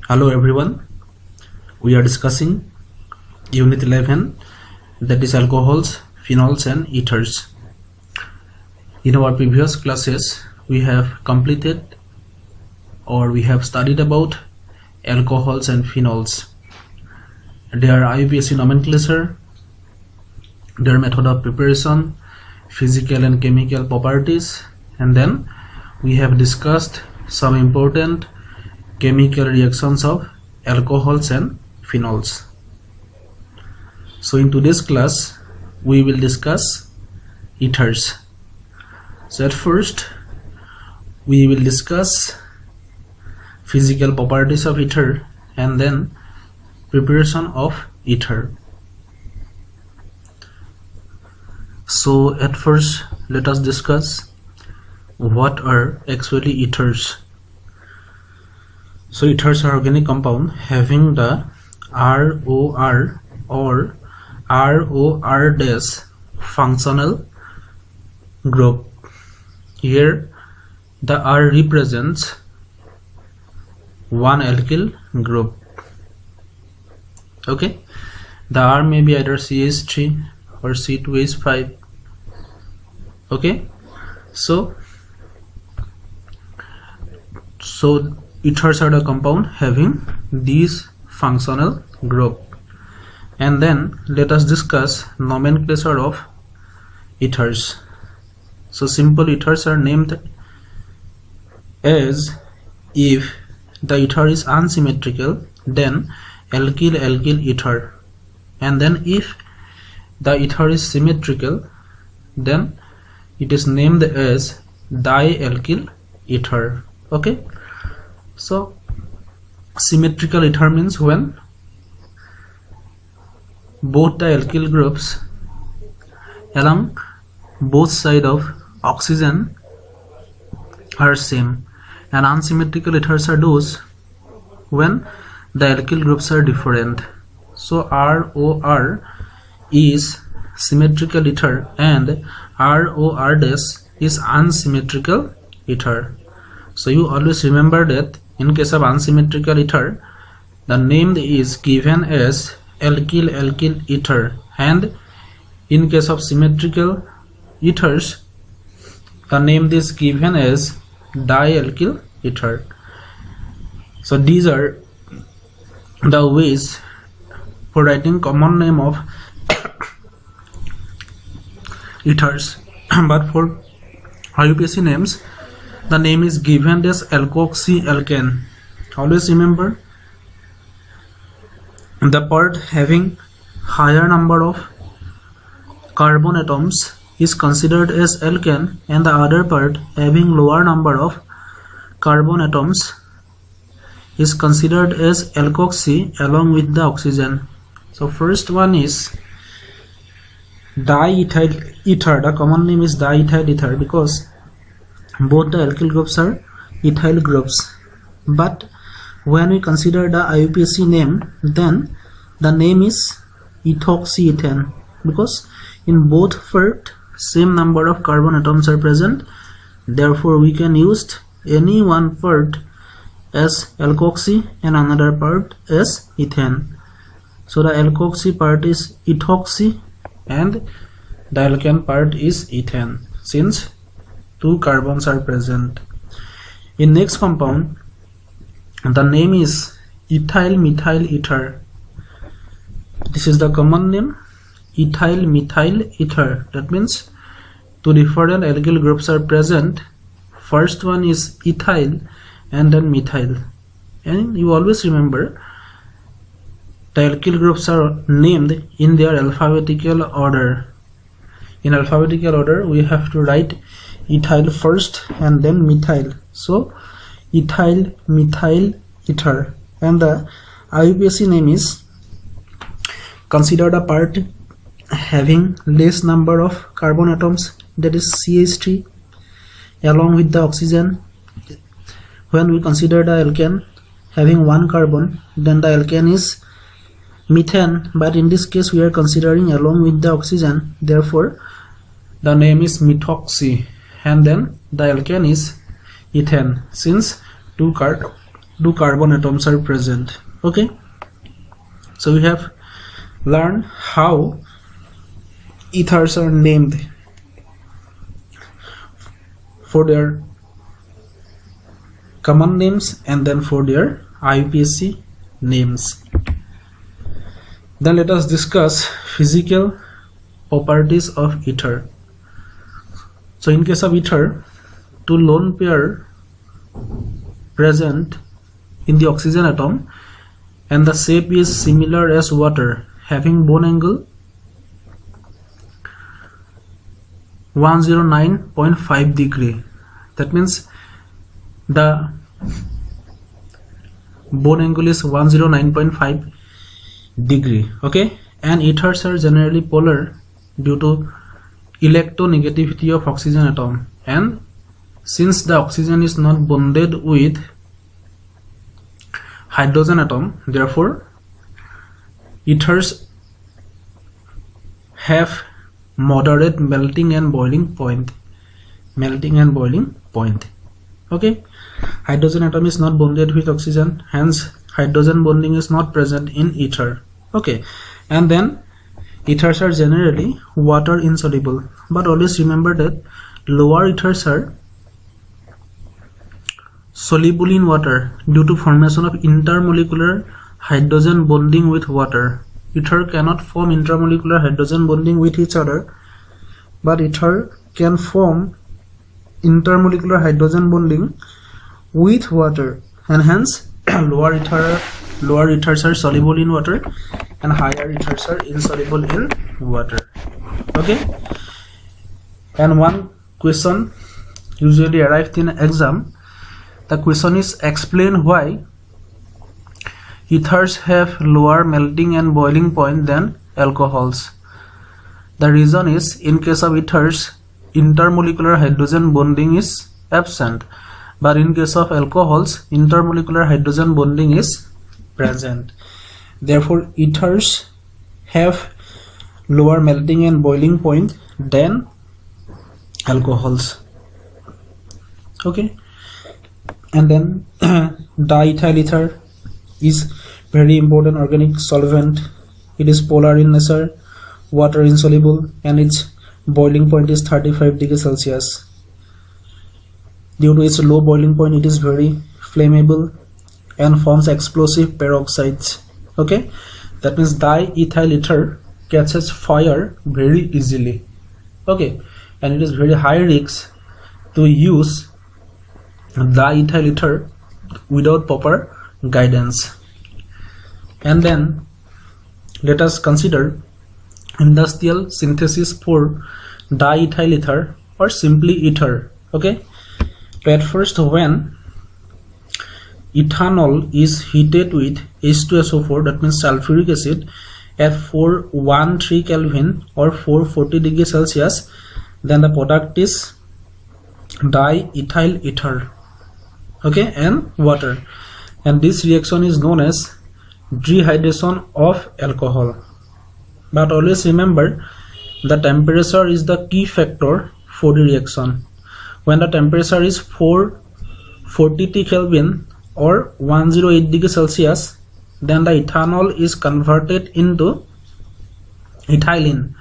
Hello everyone, we are discussing Unit 11, that is alcohols, phenols and ethers. In our previous classes we have completed or we have studied about alcohols and phenols, their IUPAC nomenclature, their method of preparation, physical and chemical properties, and then we have discussed some important chemical reactions of alcohols and phenols. So in today's class we will discuss ethers. So at first we will discuss physical properties of ether and then preparation of ether. So at first let us discuss what are actually ethers. So ethers are organic compound having the ROR or ROR- functional group. Here the R represents one alkyl group. Okay, the R may be either CH3 or C2H5. Okay, so ethers are the compound having these functional group. And then let us discuss nomenclature of ethers. So simple ethers are named as, if the ether is unsymmetrical, then alkyl ether, and then if the ether is symmetrical, then it is named as dialkyl ether. Okay, so symmetrical ether means when both the alkyl groups along both sides of oxygen are same, and unsymmetrical ethers are those when the alkyl groups are different. So ROR is symmetrical ether and ROR- is unsymmetrical ether. So you always remember that in case of unsymmetrical ether, the name is given as alkyl ether, and in case of symmetrical ethers, the name is given as dialkyl ether. So these are the ways for writing common name of ethers. But for IUPAC names, the name is given as alkoxyalkane. Always remember, the part having higher number of carbon atoms is considered as alkane, and the other part having lower number of carbon atoms is considered as alkoxy along with the oxygen. So first one is diethyl ether. The common name is diethyl ether because both the alkyl groups are ethyl groups. But when we consider the IUPAC name, then the name is ethoxyethane because in both part same number of carbon atoms are present. Therefore we can use any one part as alkoxy and another part as ethane. So the alkoxy part is ethoxy and the alkane part is ethane, since two carbons are present. In next compound, the name is ethyl methyl ether. This is the common name, ethyl methyl ether. That means two different alkyl groups are present. First one is ethyl and then methyl, and you always remember the alkyl groups are named in their alphabetical order. In alphabetical order we have to write ethyl first and then methyl. So ethyl methyl ether, and the IUPAC name is considered a part having less number of carbon atoms, that is CH3 along with the oxygen. When we consider the alkane having one carbon, then the alkane is methane, but in this case we are considering along with the oxygen, therefore the name is methoxy, and then the alkane is ethane, since two do carbon atoms are present. Okay, so we have learned how ethers are named for their common names and then for their IUPAC names. Then let us discuss physical properties of ether. So in case of ether, two lone pair present in the oxygen atom and the shape is similar as water, having bone angle 109.5 degree. That means the bone angle is 109.5 degree. Okay, and ethers are generally polar due to electronegativity of oxygen atom, and since the oxygen is not bonded with hydrogen atom, therefore ethers have moderate melting and boiling point. Okay, hydrogen atom is not bonded with oxygen, hence hydrogen bonding is not present in ether. Okay, and then ethers are generally water insoluble, but always remember that lower ethers are soluble in water due to formation of intermolecular hydrogen bonding with water. Ether cannot form intermolecular hydrogen bonding with each other, but ether can form intermolecular hydrogen bonding with water, and hence lower ethers are soluble in water and higher ethers are insoluble in water. Okay, and one question usually arrives in exam. The question is, explain why ethers have lower melting and boiling point than alcohols. The reason is, in case of ethers, intermolecular hydrogen bonding is absent, but in case of alcohols, intermolecular hydrogen bonding is present. Therefore ethers have lower melting and boiling point than alcohols. Okay, and then diethyl ether is very important organic solvent. It is polar in nature, water insoluble, and its boiling point is 35 degrees Celsius. Due to its low boiling point, it is very flammable and forms explosive peroxides. Okay, that means diethyl ether catches fire very easily. Okay, and it is very high risk to use diethyl ether without proper guidance. And then let us consider industrial synthesis for diethyl ether or simply ether. Okay, so at first, when ethanol is heated with H2SO4, that means sulfuric acid, at 413 Kelvin or 440 degrees Celsius, then the product is diethyl ether. Okay, and water, and this reaction is known as dehydration of alcohol. But always remember, the temperature is the key factor for the reaction. When the temperature is 440 Kelvin or 108 degrees Celsius, then the ethanol is converted into ethylene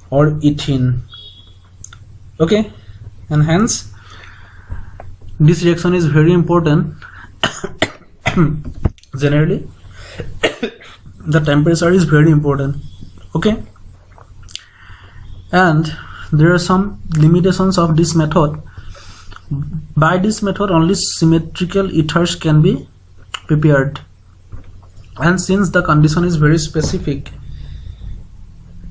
or ethene. Okay, and hence this reaction is very important. Generally the temperature is very important. Okay, and there are some limitations of this method. By this method, only symmetrical ethers can be prepared, and since the condition is very specific,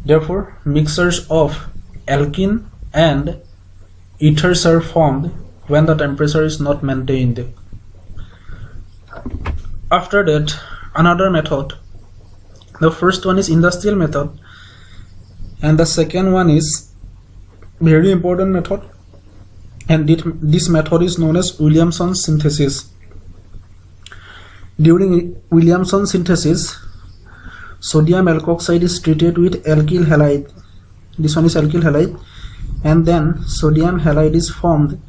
therefore mixtures of alkene and ethers are formed when the temperature is not maintained. After that, another method. The first one is industrial method, and the second one is very important method, and this method is known as Williamson synthesis. During Williamson synthesis, sodium alkoxide is treated with alkyl halide. This one is alkyl halide, and then sodium halide is formed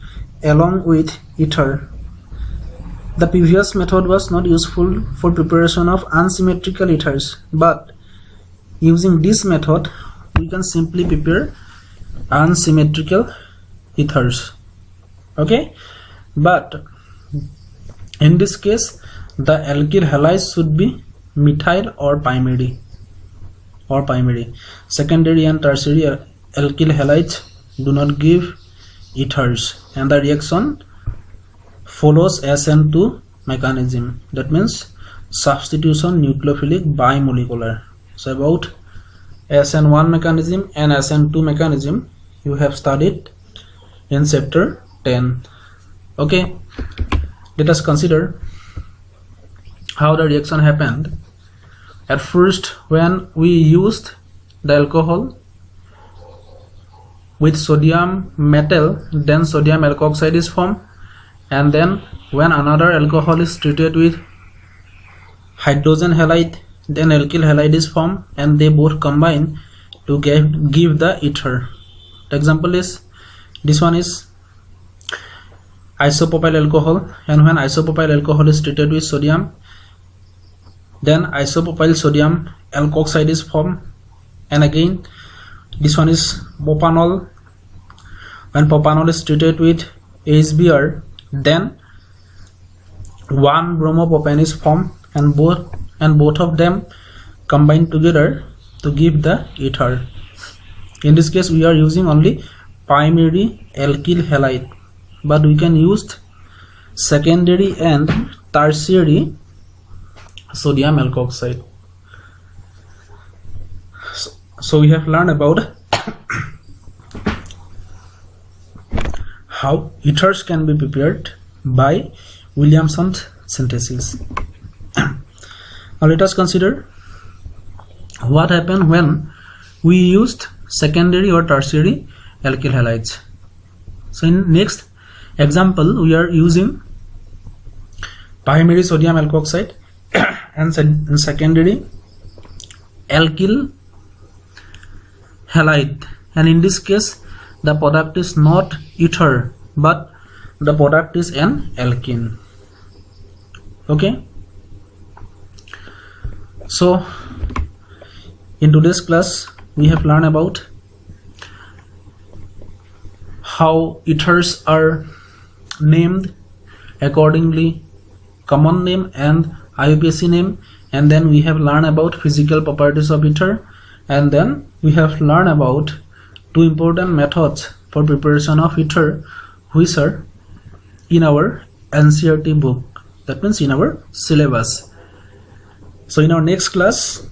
along with ether. The previous method was not useful for preparation of unsymmetrical ethers, but using this method we can simply prepare unsymmetrical ethers. Okay, but in this case the alkyl halides should be methyl or primary. Secondary and tertiary alkyl halides do not give ethers, and the reaction follows SN2 mechanism. That means substitution nucleophilic bimolecular. So about SN1 mechanism and SN2 mechanism you have studied in chapter 10. Okay, let us consider how the reaction happened. At first, when we used the alcohol with sodium metal, then sodium alkoxide is formed, and then when another alcohol is treated with hydrogen halide, then alkyl halide is formed, and they both combine to give the ether. The example is, this one is isopropyl alcohol, and when isopropyl alcohol is treated with sodium, then isopropyl sodium alkoxide is formed. And again, this one is propanol. When propanol is treated with HBr, then 1-bromopropane is formed, and both of them combine together to give the ether. In this case we are using only primary alkyl halide, but we can use secondary and tertiary sodium alkoxide. So we have learned about how ethers can be prepared by Williamson's synthesis. Now let us consider what happened when we used secondary or tertiary alkyl halides. So in next example we are using primary sodium alkoxide and secondary alkyl halide, and in this case the product is not ether but the product is an alkene. Okay, so in today's class we have learned about how ethers are named accordingly, common name and IUPAC name, and then we have learned about physical properties of ether, and then we have learned about two important methods for preparation of ether which are in our NCERT book, that means in our syllabus. So in our next class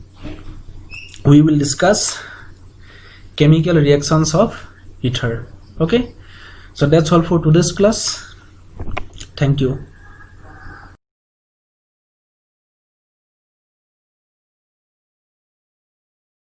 we will discuss chemical reactions of ether. Okay, so that's all for today's class. Thank you.